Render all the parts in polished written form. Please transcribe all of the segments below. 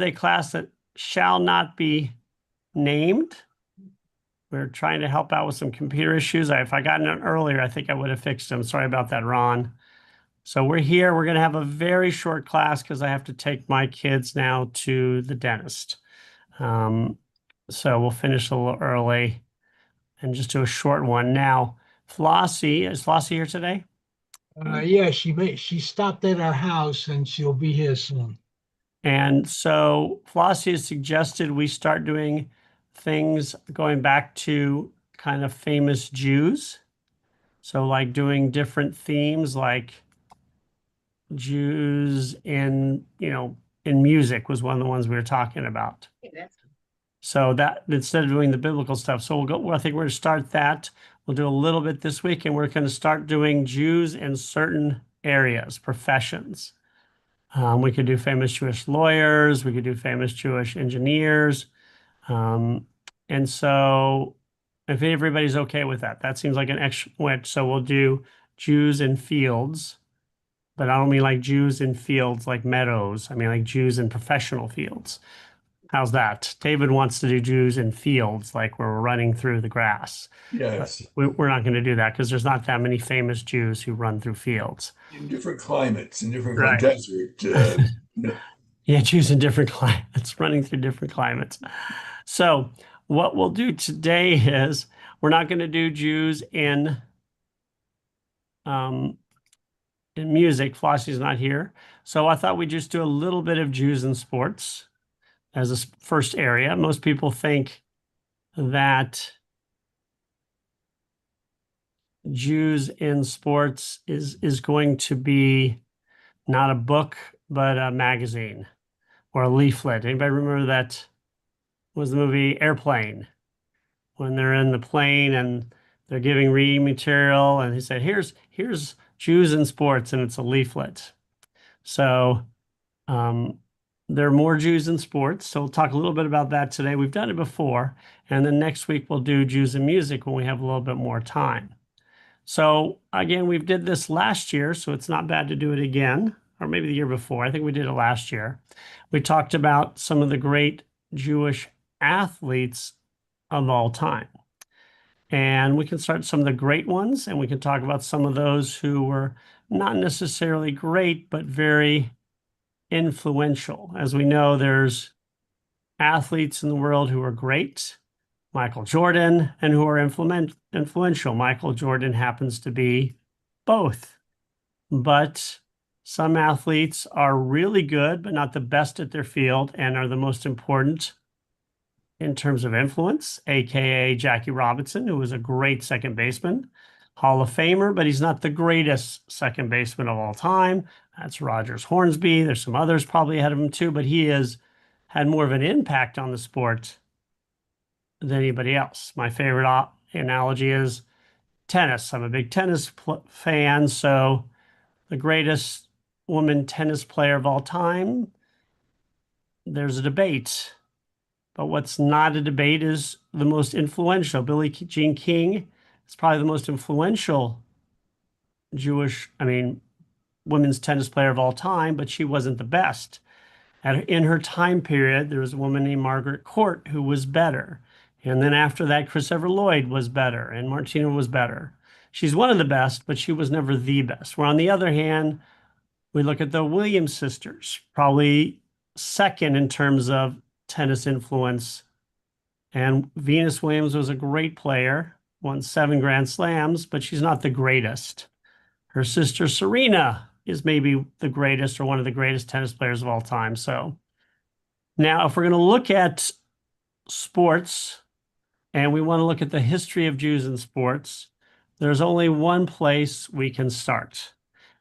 a class that shall not be named. We're trying to help out with some computer issues. If I gotten it earlier, I think I would have fixed them. Sorry about that, Ron. So we're here. We're going to have a very short class because I have to take my kids now to the dentist. So we'll finish a little early and just do a short one. Now, is Flossie here today? Yeah, she stopped at our house and she'll be here soon. And so Flossie has suggested we start doing things going back to kind of famous Jews. So like doing different themes like Jews in music was one of the ones we were talking about. So that instead of doing the biblical stuff, so I think we're going to start that. We'll do a little bit this week, and we're going to start doing Jews in certain areas, professions. We could do famous Jewish lawyers. We could do famous Jewish engineers. And so if everybody's okay with that, that seems like an extra, so we'll do Jews in fields, but I don't mean like Jews in fields like meadows. I mean like Jews in professional fields. How's that? David wants to do Jews in fields, like where we're running through the grass. But Yes, we're not going to do that because there's not that many famous Jews who run through fields. in different climates, in different Right. desert. Yeah, Jews in different climates, running through different climates. So what we'll do today is we're not going to do Jews um, in music. Flossie's not here. So I thought we'd just do a little bit of Jews in sports as a first area. Most people think that Jews in sports is going to be not a book, but a magazine or a leaflet. Anybody remember that was the movie Airplane? When they're in the plane and they're giving reading material, and he said, "Here's Jews in sports," and it's a leaflet. So um, there are more Jews in sports. So we'll talk a little bit about that today. We've done it before, and then next week we'll do Jews in music when we have a little bit more time. So again, we did this last year, so it's not bad to do it again, or maybe the year before. I think we did it last year. We talked about some of the great Jewish athletes of all time. And we can start some of the great ones, and we can talk about some of those who were not necessarily great, but very influential. As we know, there's athletes in the world who are great, Michael Jordan, and who are influential. Michael Jordan happens to be both. But some athletes are really good, but not the best at their field and are the most important in terms of influence, aka Jackie Robinson, who was a great second baseman, Hall of Famer, but he's not the greatest second baseman of all time. That's Rogers Hornsby. There's some others probably ahead of him too, but he has had more of an impact on the sport than anybody else. My favorite analogy is tennis. I'm a big tennis fan, so the greatest woman tennis player of all time, there's a debate. But what's not a debate is the most influential. Billie Jean King is probably the most influential women's tennis player of all time, but she wasn't the best. In her time period, there was a woman named Margaret Court who was better. And then after that, Chris Evert Lloyd was better and Martina was better. She's one of the best, but she was never the best. Where on the other hand, we look at the Williams sisters, probably second in terms of tennis influence. And Venus Williams was a great player, won 7 Grand Slams, but she's not the greatest. Her sister Serena is maybe the greatest or one of the greatest tennis players of all time. So now, if we're going to look at sports and we want to look at the history of Jews in sports, there's only one place we can start.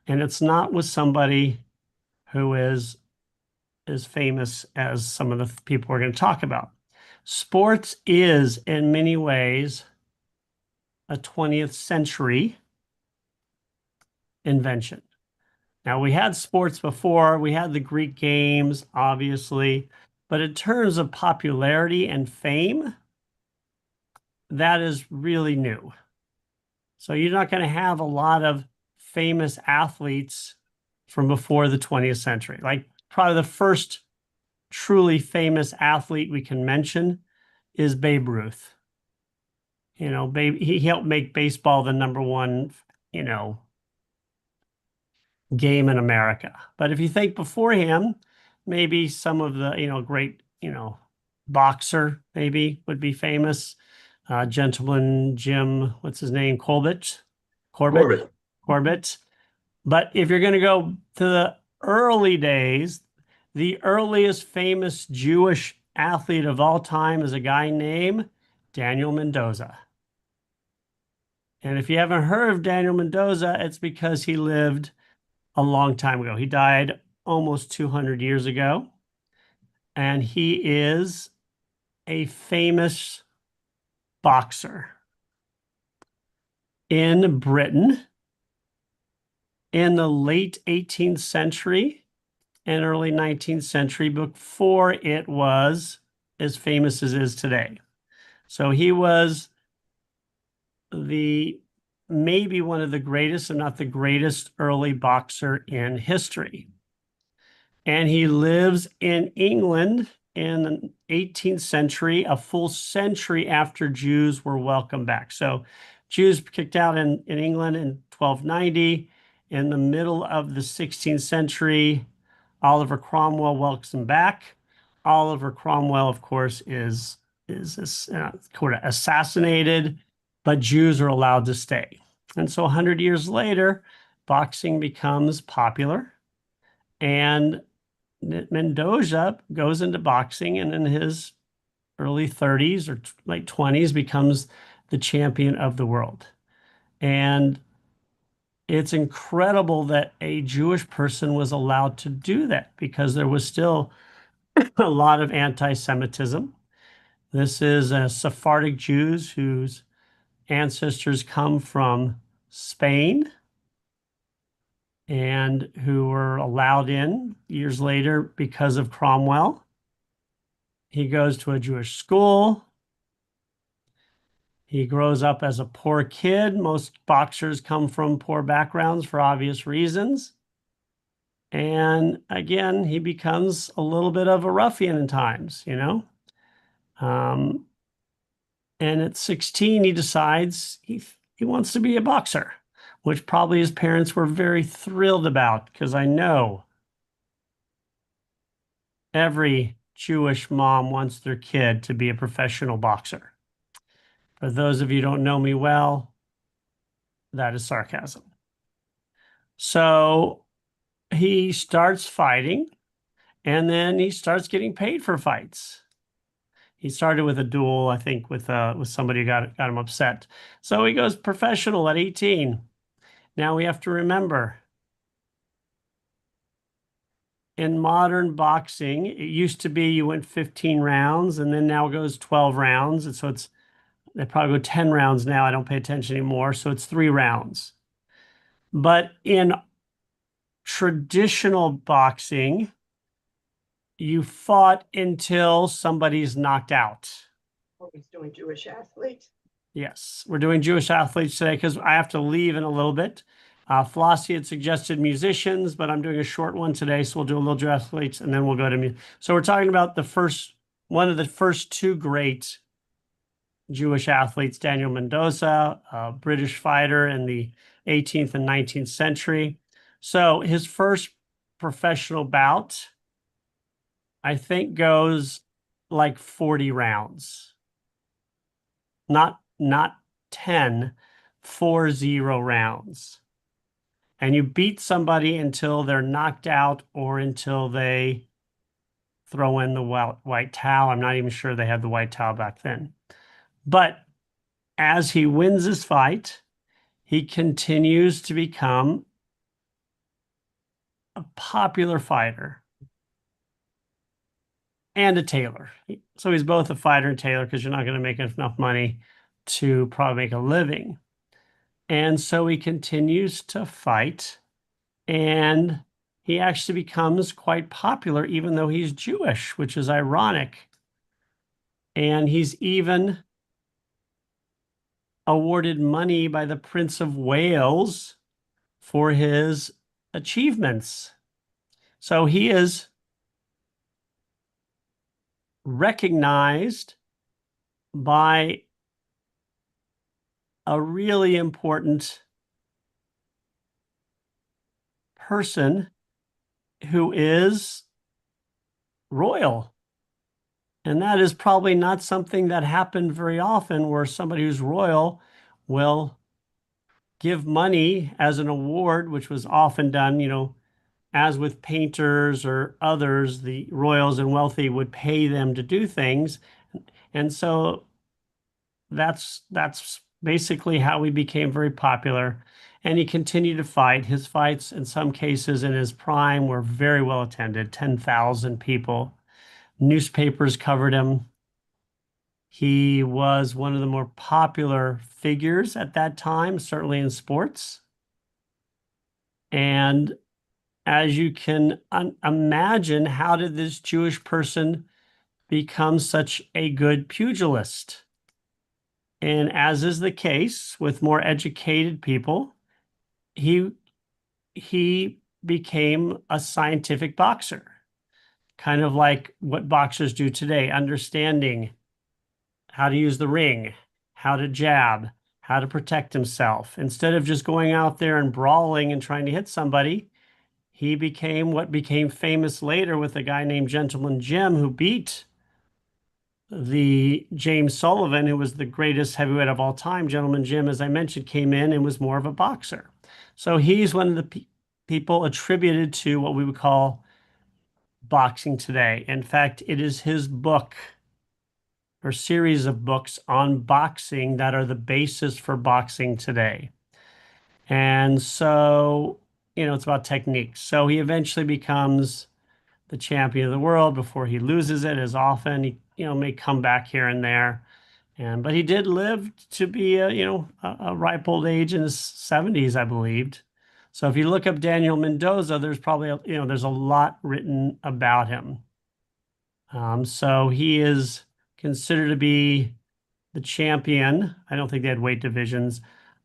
And it's not with somebody who is as famous as some of the people we're going to talk about. Sports is, in many ways, a 20th century invention. Now, we had sports before, we had the Greek games, obviously, but in terms of popularity and fame, that is really new. So you're not going to have a lot of famous athletes from before the 20th century. Like probably the first truly famous athlete we can mention is Babe Ruth. You know, he helped make baseball the number one, you know, game in America. But if you think before him, maybe some of the, you know, great, you know, boxer maybe would be famous. Gentleman Jim, what's his name? Corbett. But if you're going to go to the early days, the earliest famous Jewish athlete of all time is a guy named Daniel Mendoza. And if you haven't heard of Daniel Mendoza, it's because he lived a long time ago. He died almost 200 years ago. And he is a famous boxer in Britain in the late 18th century and early 19th century, before it was as famous as it is today. So he was maybe one of the greatest, if not the greatest, early boxer in history. And he lives in England in the 18th century, a full century after Jews were welcomed back. So Jews kicked out in England in 1290. In the middle of the 16th century, Oliver Cromwell welcomes him back. Oliver Cromwell, of course, is assassinated, but Jews are allowed to stay. And so 100 years later, boxing becomes popular. And Mendoza goes into boxing, and in his early 30s or late 20s becomes the champion of the world. And it's incredible that a Jewish person was allowed to do that, because there was still a lot of anti-Semitism. This is Sephardic Jews whose ancestors come from Spain and who were allowed in years later because of Cromwell. He goes to a Jewish school. He grows up as a poor kid. Most boxers come from poor backgrounds for obvious reasons. And again, he becomes a little bit of a ruffian in times, you know. And at 16, he decides he wants to be a boxer, which probably his parents were very thrilled about, because I know every Jewish mom wants their kid to be a professional boxer. For those of you who don't know me well, that is sarcasm. So he starts fighting, and then he starts getting paid for fights. He started with a duel, I think, with somebody who got him upset. So he goes professional at 18. Now we have to remember, in modern boxing, it used to be you went 15 rounds, and then now it goes 12 rounds. And so they probably go 10 rounds now. I don't pay attention anymore. So it's 3 rounds. But in traditional boxing, you fought until somebody's knocked out. Always doing Jewish athletes. Yes, we're doing Jewish athletes today because I have to leave in a little bit. Flossie had suggested musicians, but I'm doing a short one today, so we'll do a little Jewish athletes, and then we'll go to music. So we're talking about one of the first 2 great Jewish athletes, Daniel Mendoza, a British fighter in the 18th and 19th century. So his first professional bout, I think, goes like 40 rounds. Not 10, 40 rounds. And you beat somebody until they're knocked out or until they throw in the white towel. I'm not even sure they had the white towel back then. But as he wins his fight, he continues to become a popular fighter and a tailor. So he's both a fighter and tailor, because you're not going to make enough money to probably make a living. And so he continues to fight, and he actually becomes quite popular, even though he's Jewish, which is ironic. And he's even awarded money by the Prince of Wales for his achievements. So he is recognized by a really important person who is royal. And that is probably not something that happened very often, where somebody who's royal will give money as an award, which was often done, as with painters or others, the royals and wealthy would pay them to do things. And so that's basically how he became very popular. And he continued to fight. His fights, in some cases in his prime, were very well attended, 10,000 people. Newspapers covered him. He was one of the more popular figures at that time, certainly in sports. And as you can imagine, how did this Jewish person become such a good pugilist? And as is the case with more educated people, he became a scientific boxer, kind of like what boxers do today, understanding how to use the ring, how to jab, how to protect himself. Instead of just going out there and brawling and trying to hit somebody, he became what became famous later with a guy named Gentleman Jim, who beat the James Sullivan, who was the greatest heavyweight of all time. Gentleman Jim, as I mentioned, came in and was more of a boxer. So he's one of the people attributed to what we would call boxing today. In fact, it is his book or series of books on boxing that are the basis for boxing today. And so, it's about techniques. So he eventually becomes the champion of the world before he loses it as often. He, may come back here and there. But he did live to be a ripe old age in his 70s, I believed. So if you look up Daniel Mendoza, there's probably, there's a lot written about him. So he is considered to be the champion. I don't think they had weight divisions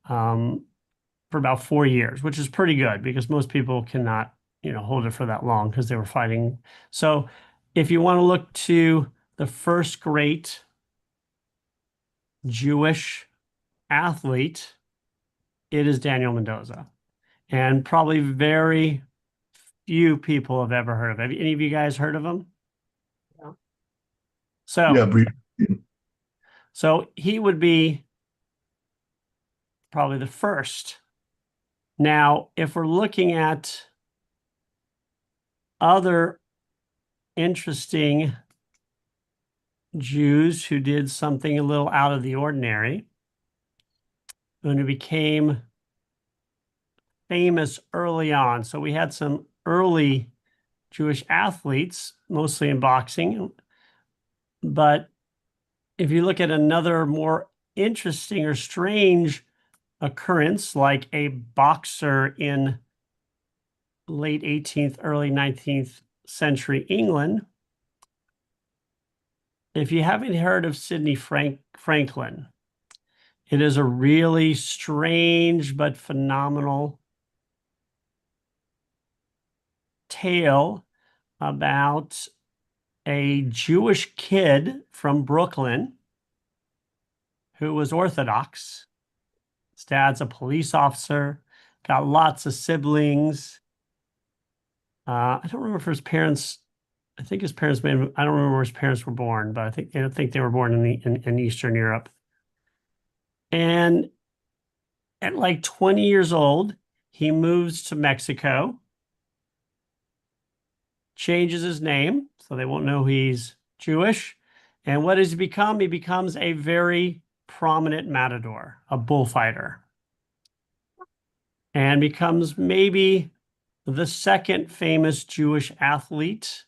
for about 4 years, which is pretty good because most people cannot, hold it for that long because they were fighting. So if you want to look to the first great Jewish athlete, it is Daniel Mendoza. And probably very few people have ever heard of him. Have any of you guys heard of him? No. So he would be probably the first. Now, if we're looking at other interesting Jews who did something a little out of the ordinary, and who became famous early on. So we had some early Jewish athletes, mostly in boxing. But if you look at another more interesting or strange occurrence, like a boxer in late 18th, early 19th century England, if you haven't heard of Sidney Franklin, it is a really strange but phenomenal tale about a Jewish kid from Brooklyn who was Orthodox. His dad's a police officer, got lots of siblings. I don't remember if his parents, I think his parents I don't remember where his parents were born, but I think they were born in Eastern Europe. And at like 20 years old, he moves to Mexico, changes his name so they won't know he's Jewish. And what does he become? He becomes a very prominent matador, a bullfighter, and becomes maybe the second famous Jewish athlete,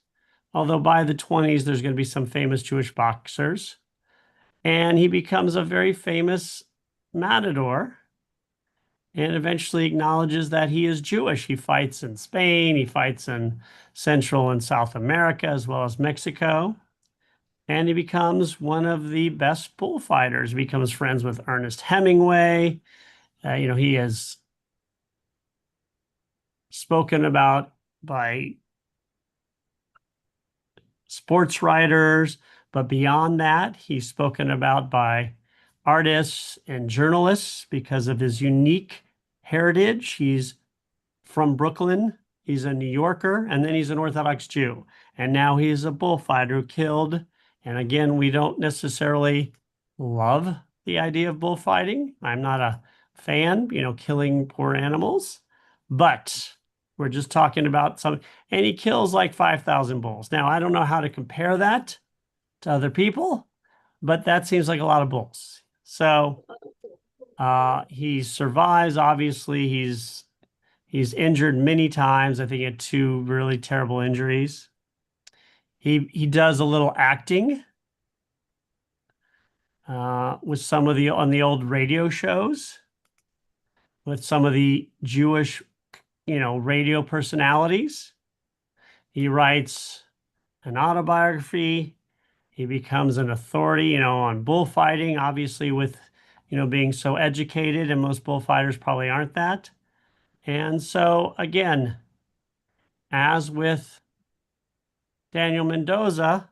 although by the 20s, there's going to be some famous Jewish boxers. And he becomes a very famous matador and eventually acknowledges that he is Jewish. He fights in Spain, he fights in Central and South America, as well as Mexico. And he becomes one of the best bullfighters. He becomes friends with Ernest Hemingway. He is spoken about by sports writers, But beyond that, he's spoken about by artists and journalists because of his unique heritage. He's from Brooklyn. He's a New Yorker, and then he's an Orthodox Jew. And now he's a bullfighter who killed. And again, we don't necessarily love the idea of bullfighting. I'm not a fan, killing poor animals, but we're just talking about some, and he kills like 5,000 bulls. Now, I don't know how to compare that to other people, but that seems like a lot of bulls. So he survives. Obviously, he's injured many times. I think he had 2 really terrible injuries. He does a little acting with some of on the old radio shows with some of the Jewish, radio personalities. He writes an autobiography. He becomes an authority, on bullfighting, obviously with, being so educated, and most bullfighters probably aren't that. And so again, as with Daniel Mendoza,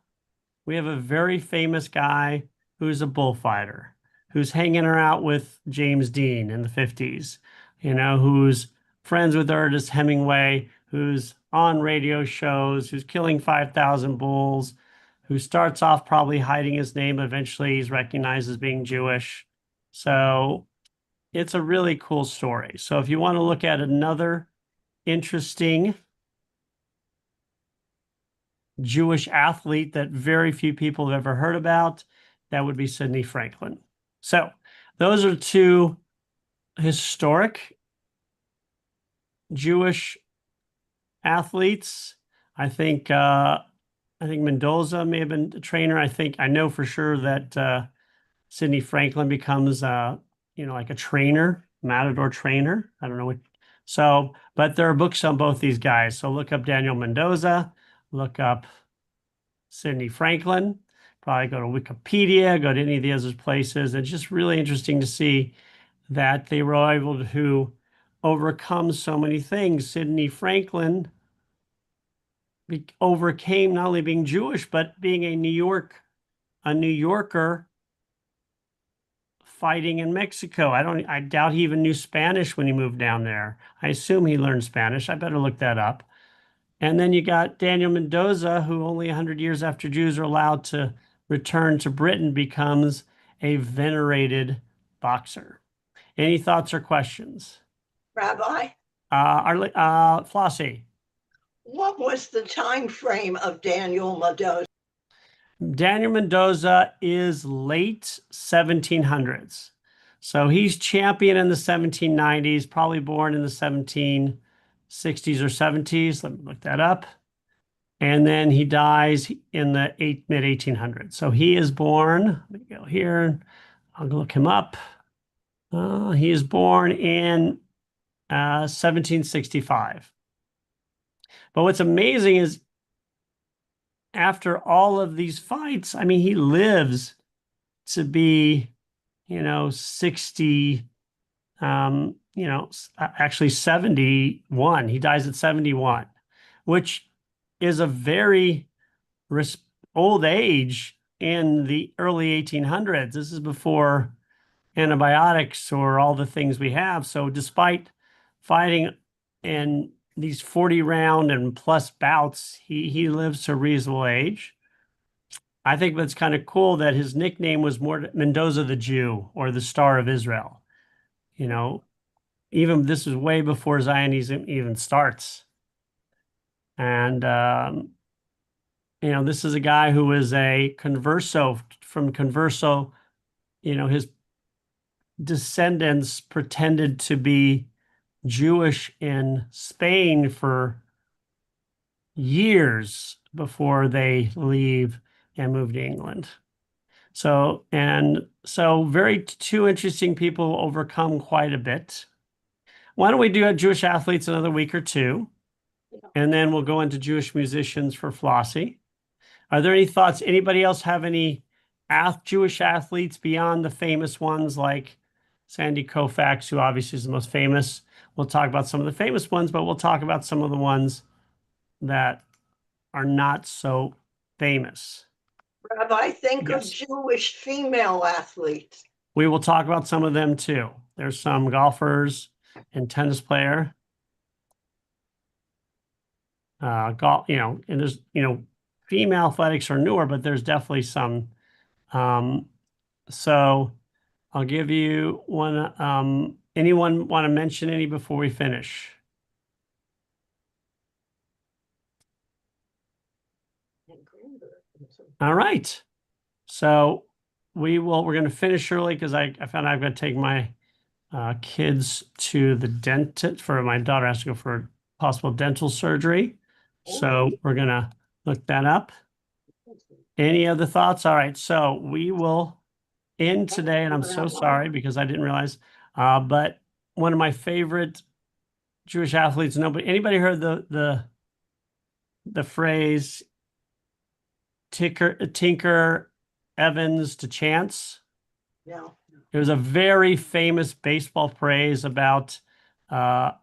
we have a very famous guy who's a bullfighter, who's hanging out with James Dean in the 50s, who's friends with Ernest Hemingway, who's on radio shows, who's killing 5,000 bulls, who starts off probably hiding his name. Eventually, he's recognized as being Jewish. So it's a really cool story. So if you want to look at another interesting Jewish athlete that very few people have ever heard about, that would be Sidney Franklin. So those are 2 historic Jewish athletes. I think Mendoza may have been a trainer. I know for sure that Sidney Franklin becomes like a trainer, matador trainer. I don't know what. So, but there are books on both these guys. So look up Daniel Mendoza, look up Sidney Franklin, probably go to Wikipedia, go to any of the other places. It's just really interesting to see that they were able to overcome so many things. Sidney Franklin overcame not only being Jewish, but being a New Yorker fighting in Mexico. I doubt he even knew Spanish when he moved down there. I assume he learned Spanish. I better look that up. And then you got Daniel Mendoza, who only 100 years after Jews are allowed to return to Britain, becomes a venerated boxer. Any thoughts or questions? Rabbi, Flossie. what was the time frame of Daniel Mendoza? Daniel Mendoza is late 1700s. So he's champion in the 1790s, probably born in the 1760s or 70s. Let me look that up. And then he dies in the mid 1800s. So he is born, let me go here. I'll look him up. He is born in 1765. But what's amazing is after all of these fights, he lives to be, 60, actually 71. He dies at 71, which is a very old age in the early 1800s. This is before antibiotics or all the things we have. So despite fighting in these 40 round and plus bouts, he lives to a reasonable age. I think that's kind of cool that his nickname was more Mendoza the Jew or the Star of Israel. Even this is way before Zionism even starts. And, this is a guy who is a converso from Converso. His descendants pretended to be Jewish in Spain for years before they leave and move to England. So 2 interesting people overcome quite a bit. Why don't we do Jewish athletes another week or 2? And then we'll go into Jewish musicians for Flossie. Are there any thoughts? Anybody else have any Jewish athletes beyond the famous ones like Sandy Koufax, who obviously is the most famous? We'll talk about some of the famous ones, but we'll talk about some of the ones that are not so famous. Rabbi, think of Yes. Jewish female athletes. We will talk about some of them too. There's some golfers and tennis player. Golf, and there's, female athletics are newer, but there's definitely some. So I'll give you one. Anyone want to mention any before we finish? All right. So we're going to finish early because I found I've got to take my kids to the dentist for my daughter has to go for possible dental surgery. So we're going to look that up. Any other thoughts? All right. So we will end today, and I'm so sorry because I didn't realize, but one of my favorite Jewish athletes, anybody heard the phrase tinker Evans to chance? Yeah. It was a very famous baseball phrase about a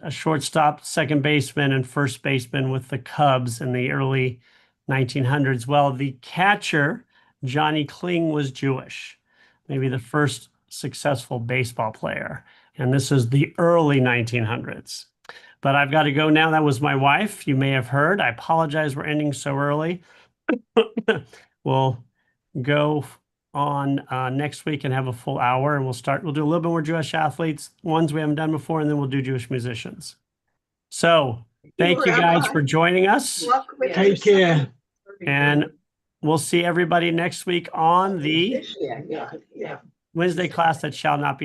shortstop, second baseman, and first baseman with the Cubs in the early 1900s. Well, the catcher, Johnny Kling, was Jewish, maybe the first successful baseball player. And this is the early 1900s. But I've got to go now. That was my wife. You may have heard. I apologize we're ending so early. We'll go on next week and have a full hour, and we'll do a little bit more Jewish athletes, ones we haven't done before, and then we'll do Jewish musicians. So thank you guys for joining us, Take care. and we'll see everybody next week on the Yeah. Wednesday class that shall not be